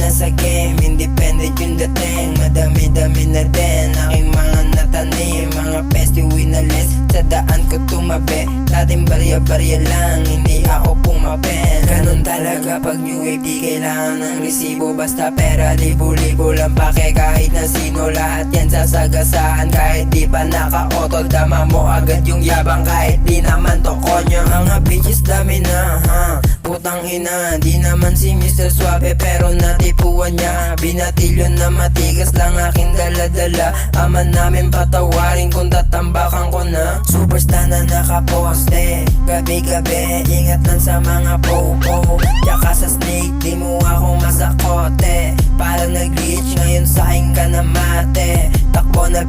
nasa game, independent yung dating. Madami-dami na din aking mga natanim, mga peste winalis. Sa daan ko tumabi, dating barya-barya lang, hindi ako pumapen. Ganun talaga pag new wave, di kailangan ng resibo. Basta pera, libo-libo lang pake kahit na sino. Lahat yan sasagasaan kahit di pa naka-auto. Dama mo agad yung yabang kahit di naman to konyo. Mga bitches dami na, putang ina. Di naman si Mr. Suave pero natipuan niya. Binatilyo na matigas lang aking dala-dala. Aman namin patawarin kung tatambakan ko na. Superstar na nakaposte, gabi-gabi ingat lang sa mga po-po. Tsaka sa snake, di mo ako masakote. Parang nag-glitch, ngayon saing ka na mate. Takbo na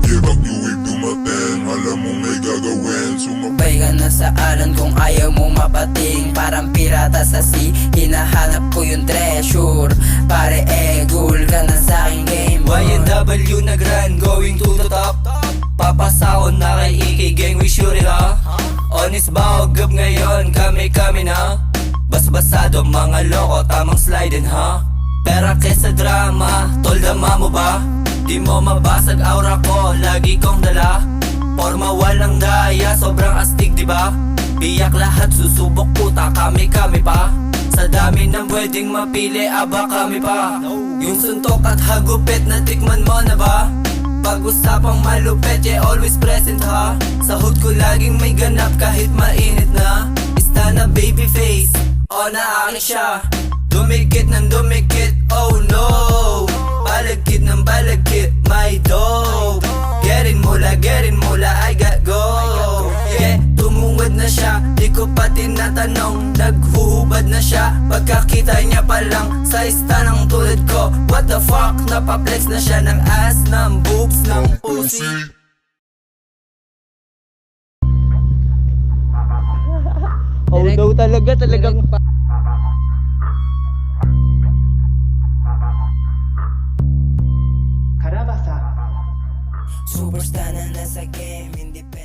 Yeah, pag new wave dumating, alam mo may gagawin. Sumabay ka na sa alan kung ayaw mo mapating. Parang pirata sa sea, hinahanap ko yung treasure. Pare ghoul ka na sa aking game. YNW nag-run, going to the top. Papasahon na kay Iki gang, we shoot it up. Honest ba o gab ngayon, kami na. Basbasado mga loko, tamang sliding ha. Pera kesa drama, toldama mo ba? Di mo mabasag aura ko, lagi kong dala. Forma walang daya, sobrang astig diba? Biyak lahat, susubok puta, kami pa. Sa dami ng pwedeng mapili, aba kami pa. Yung suntok at hagupit, natikman mo na ba? Pag-usapang malupet, yeah, always present ha. Sa hood ko laging may ganap kahit mainit na. Ista na baby face, o na akin siya. Dumikit ng dumikit, oh no. Balagkit ng balagkit, my dope. Getin mula, I got go. Yeah, tumuwad na siya, di ko pa tinatanong. Naghuhubad na siya, pagkakita niya pa lang. Sa ista ng tulad ko, what the fuck? Napaplex na siya ng ass, ng boobs, ng pussy. Oh no talagang Superstar na nasa game, independent.